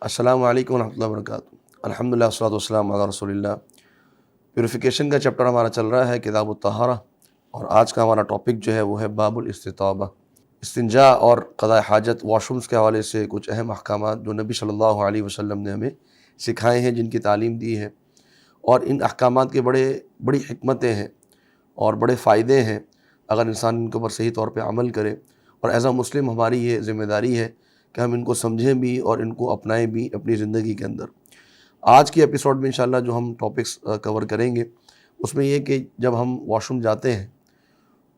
السلام علیکم ورحمۃ اللہ وبرکاتہ۔ الحمدللہ والصلاۃ والسلام علی رسول اللہ۔ پیوریفیکیشن کا چیپٹر ہمارا چل رہا ہے کتاب الطہارہ، اور آج کا ہمارا ٹاپک جو ہے وہ ہے باب الاستطابہ، استنجا اور قضاء حاجت، واش رومز کے حوالے سے کچھ اہم احکامات جو نبی صلی اللہ علیہ وسلم نے ہمیں سکھائے ہیں، جن کی تعلیم دی ہے، اور ان احکامات کے بڑی حکمتیں ہیں اور بڑے فائدے ہیں اگر انسان ان کے اوپر صحیح طور پہ عمل کرے۔ اور ایز اے مسلم ہماری یہ ذمہ داری ہے کہ ہم ان کو سمجھیں بھی اور ان کو اپنائیں بھی اپنی زندگی کے اندر۔ آج کے ایپیسوڈ میں انشاءاللہ جو ہم ٹاپکس کور کریں گے، اس میں یہ کہ جب ہم واش روم جاتے ہیں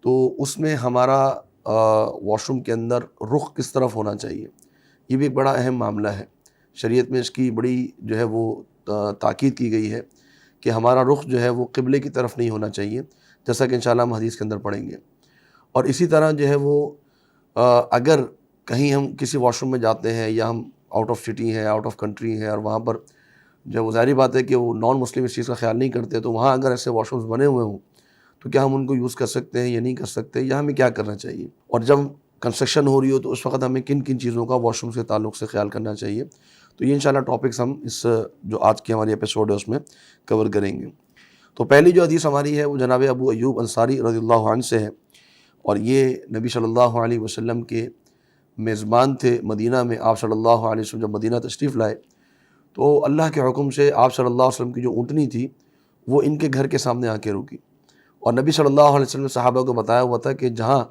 تو اس میں ہمارا واش روم کے اندر رخ کس طرف ہونا چاہیے، یہ بھی ایک بڑا اہم معاملہ ہے۔ شریعت میں اس کی بڑی جو ہے وہ تاکید کی گئی ہے کہ ہمارا رخ جو ہے وہ قبلے کی طرف نہیں ہونا چاہیے، جیسا کہ انشاءاللہ ہم حدیث کے اندر پڑھیں گے۔ اور اسی طرح جو ہے وہ اگر کہیں ہم کسی واش روم میں جاتے ہیں یا ہم آؤٹ آف سٹی ہیں، آؤٹ آف کنٹری ہیں، اور وہاں پر جو وہ ظاہری بات ہے کہ وہ نان مسلم اس چیز کا خیال نہیں کرتے، تو وہاں اگر ایسے واش رومز بنے ہوئے ہوں تو کیا ہم ان کو یوز کر سکتے ہیں یا نہیں کر سکتے، یا ہمیں کیا کرنا چاہیے، اور جب کنسٹرکشن ہو رہی ہو تو اس وقت ہمیں کن کن چیزوں کا واش روم سے تعلق سے خیال کرنا چاہیے۔ تو یہ انشاءاللہ ٹاپکس ہم اس جو آج کی ہماری ایپیسوڈ ہے اس میں کور کریں گے۔ تو پہلی جو حدیث ہماری ہے وہ جناب ابو ایوب انصاری رضی اللہ عنہ سے ہے، اور یہ نبی صلی اللہ علیہ وسلم کے میزبان تھے مدینہ میں۔ آپ صلی اللہ علیہ وسلم جب مدینہ تشریف لائے تو اللہ کے حکم سے آپ صلی اللہ علیہ وسلم کی جو اونٹنی تھی وہ ان کے گھر کے سامنے آ کے رکی، اور نبی صلی اللہ علیہ وسلم نے صحابہ کو بتایا ہوا تھا کہ جہاں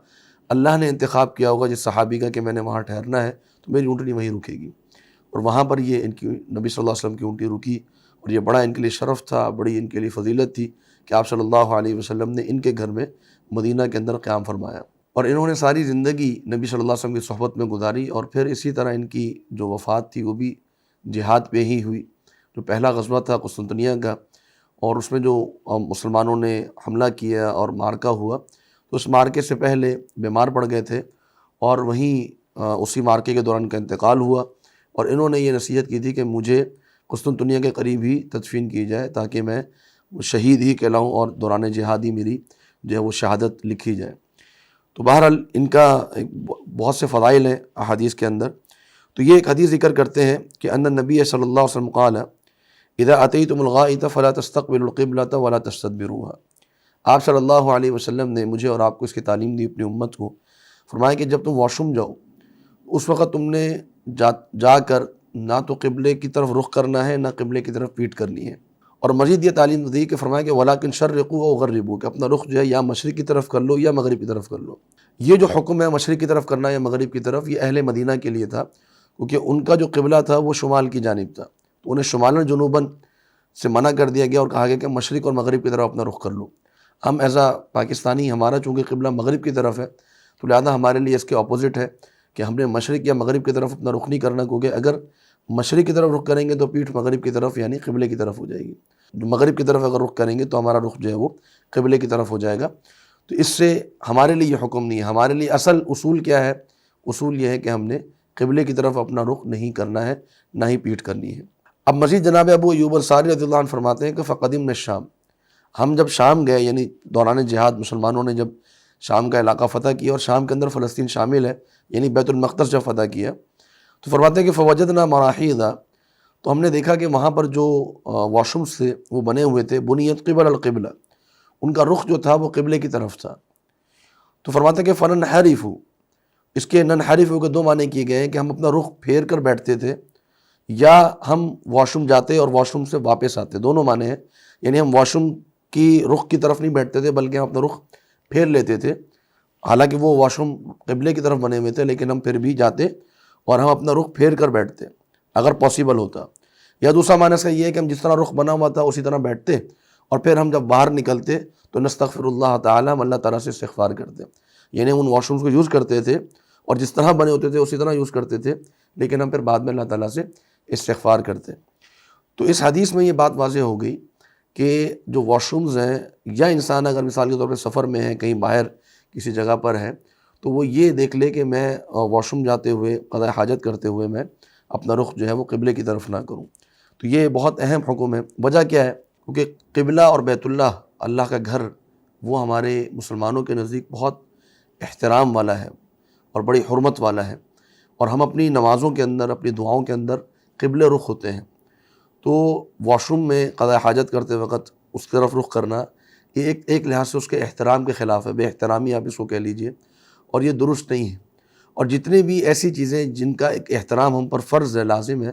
اللہ نے انتخاب کیا ہوگا جس صحابی کا کہ میں نے وہاں ٹھہرنا ہے تو میری اونٹنی وہیں رکے گی، اور وہاں پر یہ ان کی نبی صلی اللہ علیہ وسلم کی اونٹنی رکی، اور یہ بڑا ان کے لیے شرف تھا، بڑی ان کے لیے فضیلت تھی کہ آپ صلی اللہ علیہ وسلم نے ان کے گھر میں مدینہ کے اندر قیام فرمایا۔ اور انہوں نے ساری زندگی نبی صلی اللہ علیہ وسلم کی صحبت میں گزاری، اور پھر اسی طرح ان کی جو وفات تھی وہ بھی جہاد پہ ہی ہوئی۔ جو پہلا غزوہ تھا قسطنطنیہ کا، اور اس میں جو مسلمانوں نے حملہ کیا اور مارکہ ہوا، تو اس مارکے سے پہلے بیمار پڑ گئے تھے، اور وہیں اسی مارکے کے دوران کا انتقال ہوا، اور انہوں نے یہ نصیحت کی تھی کہ مجھے قسطنطنیہ کے قریب ہی تدفین کی جائے تاکہ میں شہید ہی کہلاؤں، اور دوران جہادی میری جو ہے وہ شہادت لکھی جائے۔ تو بہرحال ان کا بہت سے فضائل ہیں احادیث کے اندر۔ تو یہ ایک حدیث ذکر کرتے ہیں کہ ان النبی صلی اللہ علیہ وسلم قال اذا اتیتم الغائط فلا تستقبلوا القبلۃ ولا تستدبروها۔ آپ صلی اللہ علیہ وسلم نے مجھے اور آپ کو اس کی تعلیم دی، اپنی امت کو، فرمایا کہ جب تم واش روم جاؤ اس وقت تم نے جا کر نہ تو قبلے کی طرف رخ کرنا ہے، نہ قبلے کی طرف پیٹ کرنی ہے۔ اور مزید یہ تعلیم دی کہ فرمایا کہ ولاکن شرقوا او غربوا، کہ اپنا رخ جو ہے یا مشرق کی طرف کر لو یا مغرب کی طرف کر لو۔ یہ جو حکم ہے مشرق کی طرف کرنا یا مغرب کی طرف، یہ اہل مدینہ کے لیے تھا، کیونکہ ان کا جو قبلہ تھا وہ شمال کی جانب تھا، تو انہیں شمالاً جنوباً سے منع کر دیا گیا اور کہا گیا کہ مشرق اور مغرب کی طرف اپنا رخ کر لو۔ ہم ایز اے پاکستانی، ہمارا چونکہ قبلہ مغرب کی طرف ہے، تو لہٰذا ہمارے لیے اس کے اپوزٹ ہے کہ ہم نے مشرق یا مغرب کی طرف اپنا رخ نہیں کرنا، کیونکہ اگر مشرق کی طرف رخ کریں گے تو پیٹھ مغرب کی طرف یعنی قبلے کی طرف ہو جائے گی، مغرب کی طرف اگر رخ کریں گے تو ہمارا رخ جو ہے وہ قبلے کی طرف ہو جائے گا۔ تو اس سے ہمارے لیے یہ حکم نہیں ہے۔ ہمارے لیے اصل اصول کیا ہے؟ اصول یہ ہے کہ ہم نے قبلے کی طرف اپنا رخ نہیں کرنا ہے، نہ ہی پیٹھ کرنی ہے۔ اب مزید جناب ابو ایوب انصاری رضی اللہ عنہ فرماتے ہیں کہ فقدمنا الشام، ہم جب شام گئے، یعنی دوران جہاد مسلمانوں نے جب شام کا علاقہ فتح کیا، اور شام کے اندر فلسطین شامل ہے، یعنی بیت المقدس جب فتح کیا، تو فرماتے ہیں کہ فوجدنا مراحیض، تو ہم نے دیکھا کہ وہاں پر جو واش رومز تھے وہ بنے ہوئے تھے بنیت قبل القبلہ، ان کا رخ جو تھا وہ قبلے کی طرف تھا۔ تو فرماتے ہیں کہ فننحرف، اس کے ننحرف کے دو معنی کیے گئے ہیں کہ ہم اپنا رخ پھیر کر بیٹھتے تھے، یا ہم واش روم جاتے اور واش روم سے واپس آتے، دونوں معنی ہیں۔ یعنی ہم واش روم کی رخ کی طرف نہیں بیٹھتے تھے بلکہ ہم اپنا رخ پھیر لیتے تھے، حالانکہ وہ واش روم قبلے کی طرف بنے ہوئے تھے، لیکن ہم پھر بھی جاتے اور ہم اپنا رخ پھیر کر بیٹھتے اگر پاسبل ہوتا۔ یا دوسرا معنی اس کا یہ ہے کہ ہم جس طرح رخ بنا ہوا تھا اسی طرح بیٹھتے، اور پھر ہم جب باہر نکلتے تو نستغفر اللہ تعالیٰ، ہم اللہ تعالیٰ سے استغفار کرتے، یعنی ان واش رومز کو یوز کرتے تھے اور جس طرح بنے ہوتے تھے اسی طرح یوز کرتے تھے، لیکن ہم پھر بعد میں اللہ تعالیٰ سے استغفار کرتے۔ تو اس حدیث میں یہ بات واضح ہو گئی کہ جو واش رومز ہیں، یا انسان اگر مثال کے طور پہ سفر میں ہے، کہیں باہر کسی جگہ پر ہے، تو وہ یہ دیکھ لے کہ میں واش روم جاتے ہوئے، قضاء حاجت کرتے ہوئے میں اپنا رخ جو ہے وہ قبلے کی طرف نہ کروں۔ تو یہ بہت اہم حکم ہے۔ وجہ کیا ہے؟ کیونکہ قبلہ اور بیت اللہ، اللہ کا گھر، وہ ہمارے مسلمانوں کے نزدیک بہت احترام والا ہے اور بڑی حرمت والا ہے، اور ہم اپنی نمازوں کے اندر، اپنی دعاؤں کے اندر قبل رخ ہوتے ہیں، تو واش روم میں قضاء حاجت کرتے وقت اس کی طرف رخ کرنا یہ ایک لحاظ سے اس کے احترام کے خلاف ہے، بے احترامی آپ اس کو کہہ لیجئے، اور یہ درست نہیں ہے۔ اور جتنی بھی ایسی چیزیں جن کا ایک احترام ہم پر فرض ہے، لازم ہے،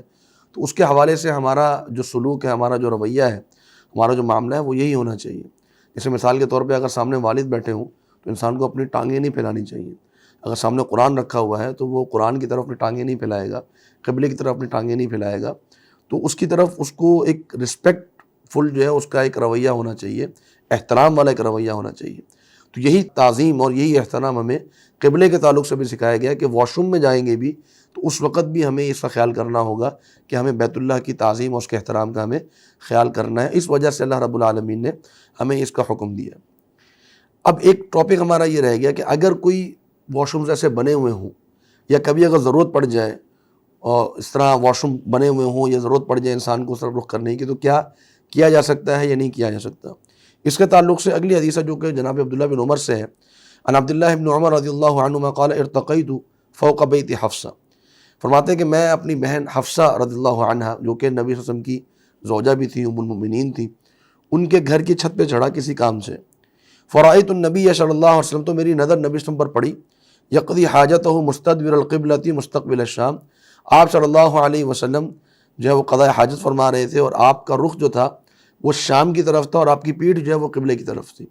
تو اس کے حوالے سے ہمارا جو سلوک ہے، ہمارا جو رویہ ہے، ہمارا جو معاملہ ہے وہ یہی ہونا چاہیے۔ جیسے مثال کے طور پہ اگر سامنے والد بیٹھے ہوں تو انسان کو اپنی ٹانگیں نہیں پھیلانی چاہیے۔ اگر سامنے قرآن رکھا ہوا ہے تو وہ قرآن کی طرف اپنی ٹانگیں نہیں پھیلائے گا، قبلے کی طرف اپنی ٹانگیں نہیں پھیلائے گا، تو اس کی طرف اس کو ایک رسپیکٹ فل جو ہے اس کا ایک رویہ ہونا چاہیے، احترام والا ایک رویہ ہونا چاہیے۔ تو یہی تعظیم اور یہی احترام ہمیں قبلے کے تعلق سے بھی سکھایا گیا کہ واش روم میں جائیں گے بھی تو اس وقت بھی ہمیں اس کا خیال کرنا ہوگا کہ ہمیں بیت اللہ کی تعظیم اور اس کے احترام کا ہمیں خیال کرنا ہے۔ اس وجہ سے اللہ رب العالمین نے ہمیں اس کا حکم دیا۔ اب ایک ٹاپک ہمارا یہ رہ گیا کہ اگر کوئی واش رومز ایسے بنے ہوئے ہوں یا کبھی اگر ضرورت پڑ جائے اور اس طرح واش روم بنے ہوئے ہوں یا ضرورت پڑ جائے انسان کو اس طرف رخ کرنے کی، تو کیا کیا جا سکتا ہے یا نہیں کیا جا سکتا۔ اس کے تعلق سے اگلی حدیث ہے جو کہ جناب عبداللہ بن عمر سے ہے، عن عبداللہ بن عمر رضی اللہ عنہما قال ارتقیت فوق بیت حفصہ، فرماتے ہیں کہ میں اپنی بہن حفصہ رضی اللہ عنہا جو کہ نبی صلی اللہ علیہ وسلم کی زوجہ بھی تھی، ام المؤمنین تھی، ان کے گھر کی چھت پہ چڑھا کسی کام سے، فرأیت النبی صلی اللہ علیہ وسلم، تو میری نظر نبی صلی اللہ علیہ وسلم پر پڑی، یقضی حاجتہ مستدبر القبلۃ مستقبل الشام، آپ صلی اللہ علیہ وسلم جو ہے وہ قضاء حاجت فرما رہے تھے اور آپ کا رخ جو تھا وہ شام کی طرف تھا اور آپ کی پیٹھ جو ہے وہ قبلے کی طرف تھی۔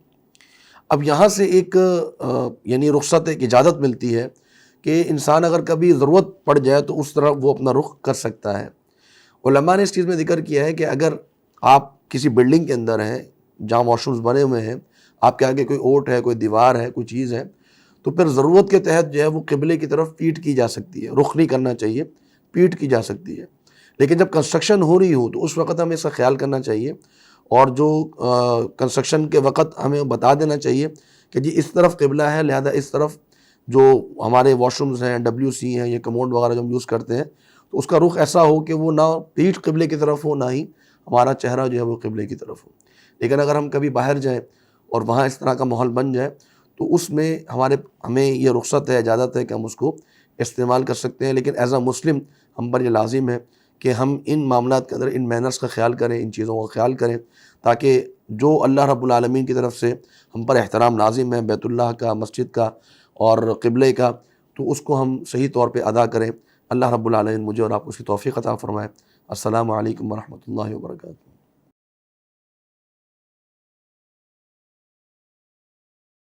اب یہاں سے ایک یعنی رخصت، ایک اجازت ملتی ہے کہ انسان اگر کبھی ضرورت پڑ جائے تو اس طرح وہ اپنا رخ کر سکتا ہے۔ علماء نے اس چیز میں ذکر کیا ہے کہ اگر آپ کسی بلڈنگ کے اندر ہیں جہاں واش رومز بنے ہوئے ہیں، آپ کے آگے کوئی اوٹ ہے، کوئی دیوار ہے، کوئی چیز ہے، تو پھر ضرورت کے تحت جو ہے وہ قبلے کی طرف پیٹھ کی جا سکتی ہے، رخ نہیں کرنا چاہیے، پیٹھ کی جا سکتی ہے۔ لیکن جب کنسٹرکشن ہو رہی ہو تو اس وقت ہمیں اس کا خیال کرنا چاہیے، اور جو کنسٹرکشن کے وقت ہمیں بتا دینا چاہیے کہ جی اس طرف قبلہ ہے، لہذا اس طرف جو ہمارے واش رومز ہیں، WC ہیں، یہ کموڈ وغیرہ جو ہم یوز کرتے ہیں، تو اس کا رخ ایسا ہو کہ وہ نہ پیٹھ قبلے کی طرف ہو، نہ ہی ہمارا چہرہ جو ہے وہ قبلے کی طرف ہو۔ لیکن اگر ہم کبھی باہر جائیں اور وہاں اس طرح کا ماحول بن جائے تو اس میں ہمیں یہ رخصت ہے، اجازت ہے کہ ہم اس کو استعمال کر سکتے ہیں، لیکن ایز اے مسلم ہم پر یہ لازم ہے کہ ہم ان معاملات کے اندر ان مینرز کا خیال کریں، ان چیزوں کا خیال کریں، تاکہ جو اللہ رب العالمین کی طرف سے ہم پر احترام لازم ہے بیت اللہ کا، مسجد کا اور قبلے کا، تو اس کو ہم صحیح طور پہ ادا کریں۔ اللہ رب العالمین مجھے اور آپ کو اس کی توفیق عطا فرمائے۔ السلام علیکم ورحمۃ اللہ وبرکاتہ۔